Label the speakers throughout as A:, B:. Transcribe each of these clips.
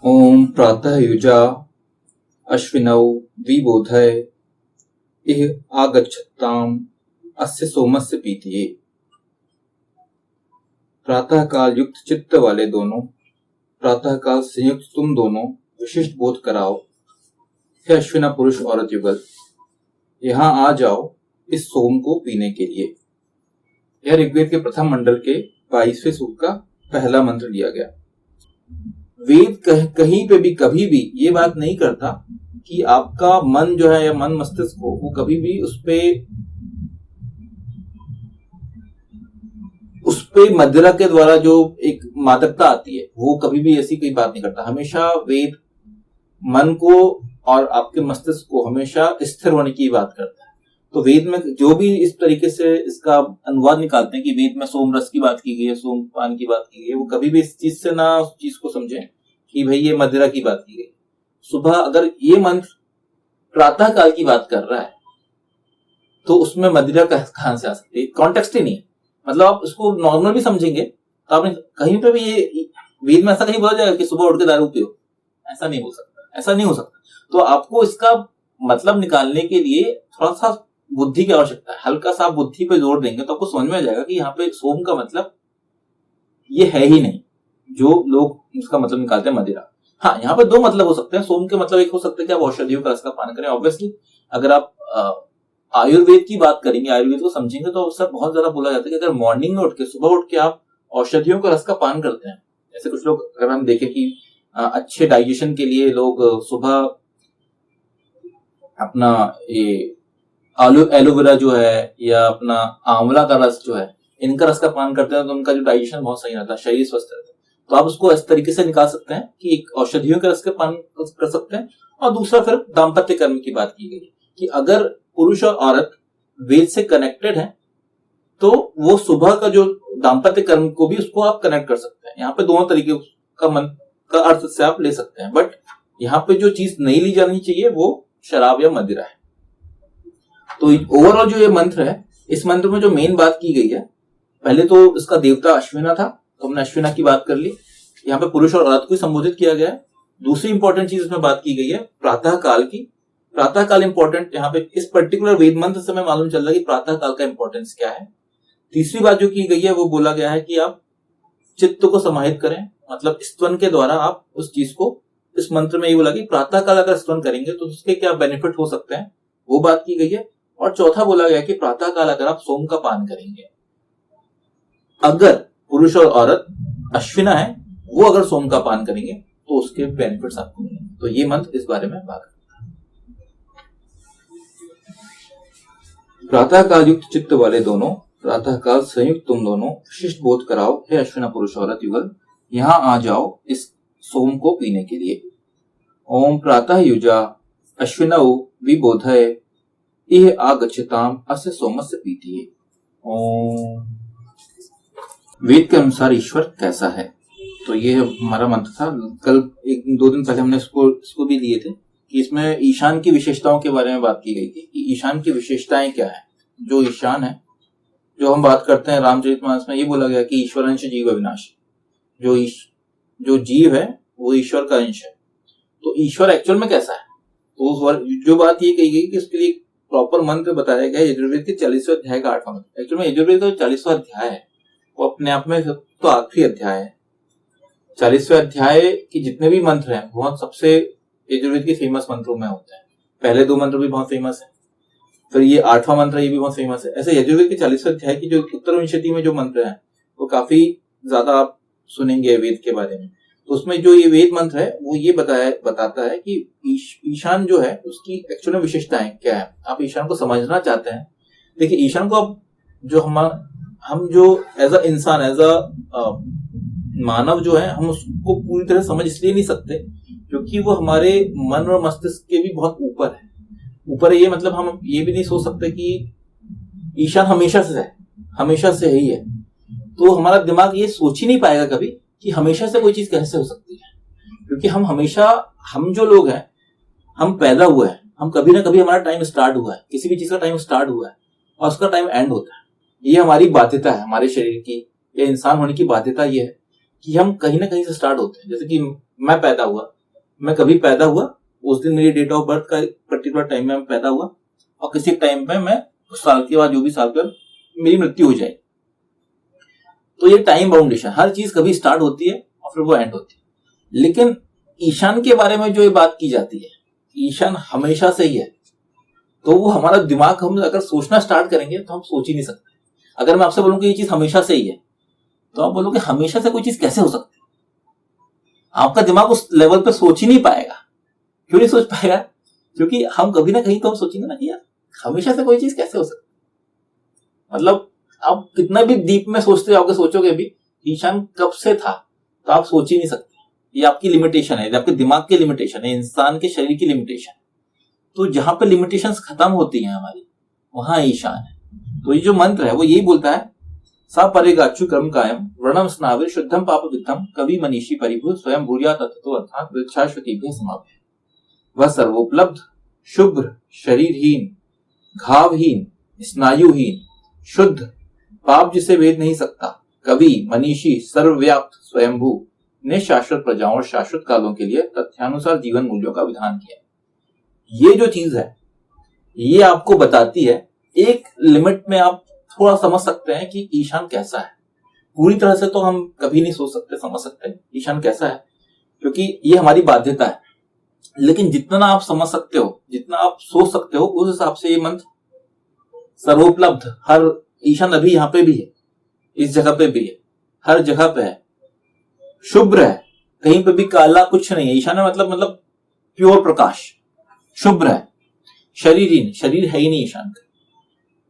A: ॐ प्रातः युजा अश्विनौ द्विबोधय इह आगच्छताम् अस्य सोमस्य पीतिये। प्रातः काल युक्त चित्त वाले दोनों, प्रातः काल संयुक्त तुम दोनों विशिष्ट बोध कराओ। हे अश्विना पुरुष औरत युगल, यहाँ आ जाओ इस सोम को पीने के लिए। यह ऋग्वेद के प्रथम मंडल के 22वें सूक्त का पहला मंत्र लिया गया। वेद कहीं पे भी कभी भी ये बात नहीं करता कि आपका मन जो है या मन मस्तिष्क को वो कभी भी उसपे मदिरा के द्वारा जो एक मादकता आती है वो कभी भी ऐसी कोई बात नहीं करता। हमेशा वेद मन को और आपके मस्तिष्क को हमेशा स्थिर होने की बात करता है। तो वेद में जो भी इस तरीके से इसका अनुवाद निकालते हैं कि वेद में सोम रस की बात की गई है, सोमपान की बात की गई है, वो कभी भी इस चीज से ना उस चीज को समझें कि भाई ये मदिरा की बात की गई। सुबह अगर ये मंत्र प्रातः काल की बात कर रहा है तो उसमें मदिरा कहां से आ सकती है? कॉन्टेक्स्ट ही नहीं है। मतलब आप उसको नॉर्मल भी समझेंगे तो आपने कहीं पे भी ये वेद में ऐसा कहीं बोला जाएगा कि सुबह उठ के दारू पियो, ऐसा नहीं हो सकता, ऐसा नहीं हो सकता। तो आपको इसका मतलब निकालने के लिए थोड़ा सा बुद्धि की आवश्यकता है। हल्का सा बुद्धि पे जोर देंगे तो आपको समझ में आ जाएगा कि यहाँ पे सोम का मतलब ये है ही नहीं जो लोग इसका मतलब निकालते हैं मदिरा। हाँ, यहाँ पे दो मतलब हो सकते हैं सोम के। मतलब एक हो सकता है कि आप औषधियों का रस का पान करें। ऑब्वियसली अगर आप आयुर्वेद की बात करेंगे, आयुर्वेद को समझेंगे तो सर बहुत ज्यादा बोला जाता है कि अगर मॉर्निंग में उठ के सुबह उठ के आप औषधियों का रस का पान करते हैं, जैसे कुछ लोग अगर हम देखें कि अच्छे डाइजेशन के लिए लोग सुबह अपना ये एलोवेरा जो है या अपना आंवला का रस जो है, इनका रस का पान करते हैं तो उनका जो डाइजेशन बहुत सही रहता है, शरीर स्वस्थ रहता है। तो आप उसको इस तरीके से निकाल सकते हैं कि एक औषधियों के रस का पान कर सकते हैं। और दूसरा फिर दाम्पत्य कर्म की बात की गई कि अगर पुरुष और औरत वेद से कनेक्टेड है तो वो सुबह का जो दाम्पत्य कर्म को भी उसको आप कनेक्ट कर सकते हैं। यहाँ पे दोनों तरीके का मन का अर्थ से आप ले सकते हैं। बट यहाँ पे जो चीज नहीं ली जानी चाहिए वो शराब या मदिरा है। तो ओवरऑल जो ये मंत्र है, इस मंत्र में जो मेन बात की गई है, पहले तो इसका देवता अश्विना था तो हमने अश्विना की बात कर ली। यहाँ पे पुरुष और औरत को संबोधित किया गया है। दूसरी इंपॉर्टेंट चीज इसमें बात की गई है प्रातः काल की। प्रातः काल इंपॉर्टेंट यहाँ पे इस पर्टिकुलर वेद मंत्र से हमें मालूम चल रहा है कि प्रातः काल का इंपॉर्टेंस क्या है। तीसरी बात जो की गई है वो बोला गया है कि आप चित्त को समाहित करें, मतलब स्तवन के द्वारा आप उस चीज को, इस मंत्र में ये बोला कि प्रातः काल अगर स्तवन करेंगे तो उसके क्या बेनिफिट हो सकते हैं, वो बात की गई है। और चौथा बोला गया कि प्रातः काल अगर आप सोम का पान करेंगे, अगर पुरुष और औरत अश्विना है वो अगर सोम का पान करेंगे तो उसके बेनिफिट्स आपको मिलेंगे। तो ये मंत्र इस बारे में बात करता है। प्रातः काल युक्त चित्त वाले दोनों, प्रातः काल संयुक्त तुम दोनों विशिष्ट बोध कराओ। हे अश्विना पुरुष औरत युगल, यहाँ आ जाओ इस सोम को पीने के लिए। ओम प्रातः युजा अश्विनौ विबोधय इह आगच्छताम अस्य सोमस्य पीतिये। ओम। वेद के अनुसार ईश्वर कैसा है? तो ये हमारा मंत्र था। कल एक दो दिन पहले हमने इसको भी लिए थे कि इसमें ईशान की विशेषताओं के बारे में बात की गई थी कि ईशान की विशेषताएं क्या है। जो ईशान है, जो हम बात करते हैं रामचरितमानस में, ये बोला गया कि ईश्वर अंश जीव अविनाशी। जो जीव है वो ईश्वर का अंश है। तो ईश्वर एक्चुअल में कैसा है? तो जो बात ये कही गई कि उसके लिए प्रॉपर मंत्र बताया गया यजुर्वेद के 40वें अध्याय का 8वां मंत्र। एक्चुअल में यजुर्वेद का 40वां अध्याय है वो अपने आप में तो आखिरी अध्याय है। 40वें अध्याय के जितने भी मंत्र हैं बहुत सबसे यजुर्वेद के फेमस मंत्रों में होते हैं। पहले दो मंत्र भी बहुत फेमस है, फिर ये 8वां मंत्र ये भी बहुत फेमस है। ऐसे यजुर्वेद के 40वें अध्याय की जो उत्तरविंशति में जो मंत्र है वो काफी ज्यादा आप सुनेंगे वेद के बारे में। तो उसमें जो ये वेद मंत्र है वो ये बताता है कि ईशान जो है उसकी एक्चुअल में विशेषताएं क्या है। आप ईशान को समझना चाहते हैं, देखिए ईशान को अब जो हम जो एज अ इंसान, एज अ मानव जो है, हम उसको पूरी तरह समझ इसलिए नहीं सकते क्योंकि वो हमारे मन और मस्तिष्क के भी बहुत ऊपर है। ऊपर ये मतलब हम ये भी नहीं सोच सकते कि ईशान हमेशा से ही है। तो हमारा दिमाग ये सोच ही नहीं पाएगा कभी कि हमेशा से कोई चीज कैसे हो सकती है, क्योंकि हम जो लोग हैं, हम पैदा हुए हैं, हम कभी ना कभी हमारा टाइम स्टार्ट हुआ है, किसी भी चीज का टाइम स्टार्ट हुआ है और उसका टाइम एंड होता है। ये हमारी बाध्यता है, हमारे शरीर की या इंसान होने की बाध्यता ये है कि हम कहीं ना कहीं से स्टार्ट होते हैं। जैसे कि मैं कभी पैदा हुआ, उस दिन मेरी डेट ऑफ बर्थ का पर्टिकुलर टाइम में मैं पैदा हुआ, और किसी टाइम पे मैं उस साल के बाद जो भी साल पर मेरी मृत्यु हो जाए। तो ये टाइम बाउंडेशन, हर चीज कभी स्टार्ट होती है और फिर वो एंड होती है। लेकिन ईशान के बारे में जो ये बात की जाती है, ईशान हमेशा से ही है, तो वो हमारा दिमाग, हम अगर सोचना स्टार्ट करेंगे तो हम सोच ही नहीं सकते। अगर मैं आपसे बोलूं कि ये चीज हमेशा से ही है, तो आप बोलोगे हमेशा से कोई चीज कैसे हो सकती है? आपका दिमाग उस लेवल पे सोच ही नहीं पाएगा। क्यों नहीं सोच पाएगा? क्योंकि हम कभी ना कहीं तो हम सोचेंगे ना कि यार हमेशा से कोई चीज कैसे हो सकती है। मतलब आप कितना भी डीप में सोचते जाओगे, सोचोगे भी ईशान कब से था, तो आप सोच ही नहीं सकते। ये आपकी लिमिटेशन है, ये आपके दिमाग की लिमिटेशन है, इंसान के शरीर की लिमिटेशन। तो जहां पे लिमिटेशंस खत्म होती हैं हमारी, वहां ईशान है। तो ये जो मंत्र है वो यही बोलता है, सा परेगाच्छु कर्म कायम वर्णम स्नाविर शुद्धम पाप विद्धम कवि मनीषी परिभू स्वयं भूरिया तत्व अर्थात वृक्षाश्वती समाप्य। वह सर्वोपलब्ध, शुभ्र, शरीरहीन, घावहीन, स्नायुहीन, शुद्ध, पाप जिसे भेद नहीं सकता, कवि, मनीषी, सर्वव्याप्त, स्वयंभू ने शाश्वत प्रजाओं और शाश्वत कालों के लिए तथ्यानुसार जीवन मूल्यों का विधान किया। ये जो चीज है ये आपको बताती है, एक लिमिट में आप थोड़ा समझ सकते हैं कि ईशान कैसा है। पूरी तरह से तो हम कभी नहीं सोच सकते, समझ सकते ईशान कैसा है, क्योंकि ये हमारी बाध्यता है। लेकिन जितना आप समझ सकते हो, जितना आप सोच सकते हो, उस हिसाब से ये मंत्र सर्वोपलब्ध, हर ईशान अभी यहाँ पे भी है, इस जगह पे भी है, हर जगह पे है, शुभ्र है, कहीं पे भी काला कुछ नहीं है। ईशान मतलब प्योर प्रकाश, शुभ्र है, शरीरहीन, शरीर है ही नहीं ईशान का,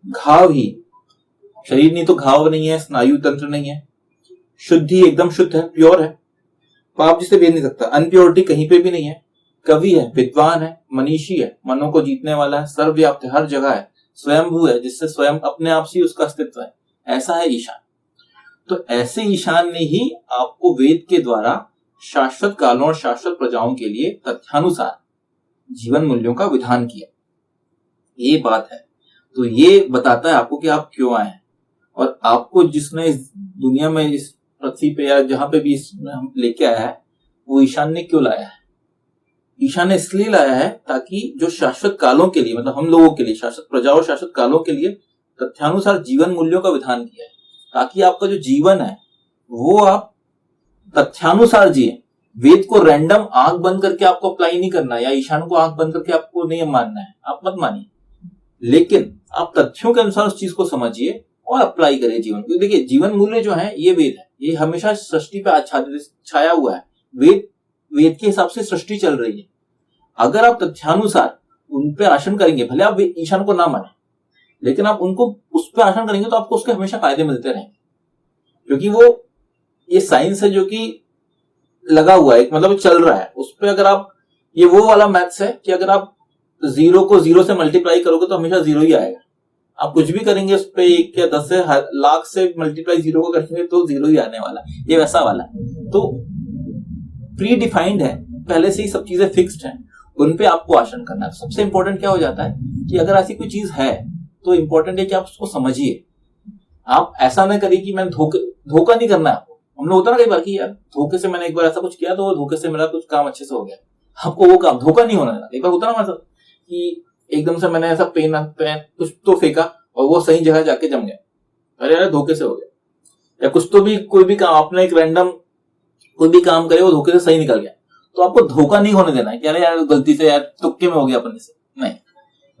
A: घाव ही, शरीर नहीं तो घाव नहीं है, स्नायु तंत्र नहीं है, शुद्धि एकदम शुद्ध है, प्योर है, पाप जिसे भेद नहीं सकता, अनप्योरिटी कहीं पे भी नहीं है, कवि है, विद्वान है, मनीषी है, मनों को जीतने वाला है, सर्वव्याप्त है, हर जगह है, स्वयंभू है, जिससे स्वयं अपने आप से उसका अस्तित्व है। ऐसा है ईशान। तो ऐसे ईशान ने ही आपको वेद के द्वारा शाश्वत कालों और शाश्वत प्रजाओं के लिए तथ्यानुसार जीवन मूल्यों का विधान किया। ये बात है। तो ये बताता है आपको कि आप क्यों आए हैं, और आपको जिसने इस दुनिया में, इस पृथ्वी पे या जहां पे भी हम लेके आया है, वो ईशान ने क्यों लाया है। ईशान ने इसलिए लाया है ताकि जो शाश्वत कालों के लिए, मतलब हम लोगों के लिए, शाश्वत प्रजाओं, शाश्वत कालों के लिए तथ्यानुसार जीवन मूल्यों का विधान किया है, ताकि आपका जो जीवन है वो आप तथ्यानुसार जिए। वेद को रैंडम आंख बंद करके आपको अप्लाई नहीं करना है, या ईशान को आंख बंद करके आपको नहीं मानना है, आप मत मानिए, लेकिन आप तथ्यों के अनुसार उस चीज को समझिए और अप्लाई करिए जीवन को। देखिए जीवन मूल्य जो है ये वेद है, ये हमेशा सृष्टि पे आच्छादित छाया हुआ है। वेद के हिसाब से सृष्टि चल रही है। अगर आप तथ्यानुसार उन पे आसन करेंगे, भले आप ईशान को ना माने, लेकिन आप उनको उस पर आसन करेंगे तो आपको उसके हमेशा फायदे मिलते रहेंगे, क्योंकि वो ये साइंस है जो कि लगा हुआ है, मतलब चल रहा है उस पर। अगर आप, ये वो वाला मैथ्स है कि अगर आप जीरो को जीरो से मल्टीप्लाई करोगे तो हमेशा जीरो ही आएगा। आप कुछ भी करेंगे उस पर, 1 या 10 से लाख से मल्टीप्लाई जीरो को करेंगे तो जीरो ही आने वाला, ये वैसा वाला है। तो प्री डिफाइंड है, पहले से ही सब चीजें फिक्स्ड हैं, उन पे आपको आसन करना है। सबसे इंपॉर्टेंट क्या हो जाता है कि अगर ऐसी कोई चीज है तो इंपॉर्टेंट है कि आप उसको समझिए। आप ऐसा ना करिए कि मैंने धोखा नहीं करना है आपको। हमने होता ना कई बार कि यार धोखे से मैंने एक बार ऐसा कुछ किया तो धोखे से मेरा कुछ काम अच्छे से हो गया, आपको वो काम धोखा नहीं होना है। एक बार होता ना मतलब कि एकदम से मैंने ऐसा पेन कुछ तो फेंका और वो सही जगह जाके जम गया, अरे यार धोखे से हो गया। या कुछ तो भी, कोई भी काम आपने एक रैंडम कोई भी काम करे वो धोखे से सही निकल गया, तो आपको धोखा नहीं होने देना है कि अरे यार गलती से, यार तुक्के में हो गया अपने से, नहीं।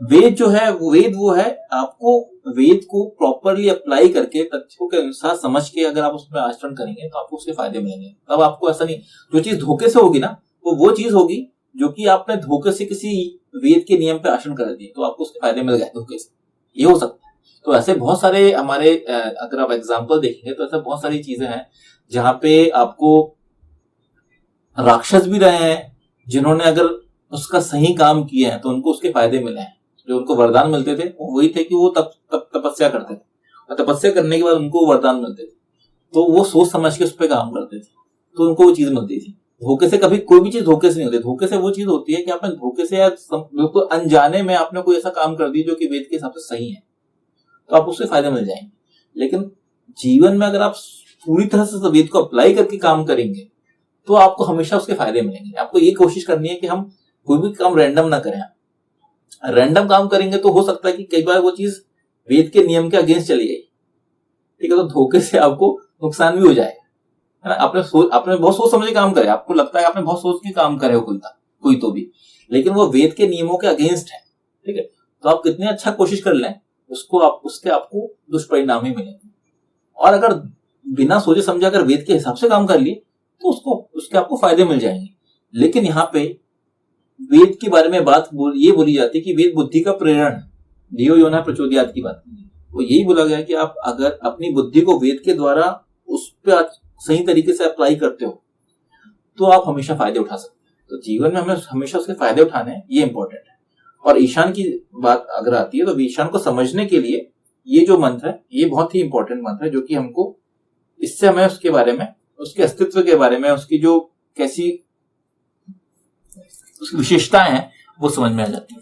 A: वेद जो है, वेद वो है, आपको वेद को प्रॉपरली अप्लाई करके तथ्यों के अनुसार समझ के अगर आप उसमें आचरण करेंगे तो आपको उसके फायदे मिलेंगे। तब आपको ऐसा नहीं, जो चीज धोखे से होगी ना वो चीज होगी जो कि आपने धोखे से किसी वेद के नियम पे आचरण कर दिए, तो आपको उसके फायदे मिल गए धोखे से, ये हो सकता है। तो ऐसे बहुत सारे हमारे, अगर आप एग्जाम्पल देखेंगे तो ऐसे बहुत सारी चीजें हैं जहां पे आपको राक्षस भी रहे हैं जिन्होंने अगर उसका सही काम किया है तो उनको उसके फायदे मिले हैं। जो उनको वरदान मिलते थे वो वही थे कि वो तपस्या करते थे, और तपस्या करने के बाद उनको वरदान मिलते थे, तो वो सोच समझ के उस पर काम करते थे, तो उनको वो चीज मिलती थी। धोखे से कभी कोई भी चीज धोखे से नहीं होती। धोखे से वो चीज होती है कि आपने धोखे से या बिल्कुल अनजाने में आपने कोई ऐसा काम कर दिया जो कि वेद के हिसाब से सही है, तो आप उससे फायदे मिल जाएंगे। लेकिन जीवन में अगर आप पूरी तरह से वेद को अप्लाई करके काम करेंगे तो आपको हमेशा उसके फायदे मिलेंगे। आपको ये कोशिश करनी है कि हम कोई भी काम रैंडम ना करें। रैंडम काम करेंगे तो हो सकता है कि कई बार वो चीज वेद के नियम के अगेंस्ट चली गई, ठीक है, तो धोखे से आपको नुकसान भी हो जाएगा, है ना। आपने बहुत सोच समझ के काम करे, आपको लगता है आपने बहुत सोच के काम करे हो कोई तो भी, लेकिन वो वेद के नियमों के अगेंस्ट है, ठीक है, तो आप कितने अच्छा कोशिश कर लें उसके आपको दुष्परिणाम ही मिलेंगे। और अगर बिना सोचे समझे अगर वेद के हिसाब से काम कर लिए तो उसके आपको फायदे मिल जाएंगे। लेकिन यहाँ पे वेद के बारे में ये बोली जाती है कि वेद बुद्धि का प्रेरण है, धियो यो न प्रचोदयात् की बात। वो यही बोला गया कि आप अगर अपनी बुद्धि को वेद के द्वारा उस पर सही तरीके से अप्लाई करते हो तो आप हमेशा फायदे उठा सकते हैं। तो जीवन में हमें हमेशा उसके फायदे उठाने हैं, ये इंपॉर्टेंट है। और ईशान की बात अगर आती है तो ईशान को समझने के लिए ये जो मंत्र है ये बहुत ही इंपॉर्टेंट मंत्र है, जो कि हमको इससे हमें उसके बारे में, उसके अस्तित्व के बारे में, उसकी जो कैसी उसकी विशेषताएं हैं वो समझ में आ जाती है।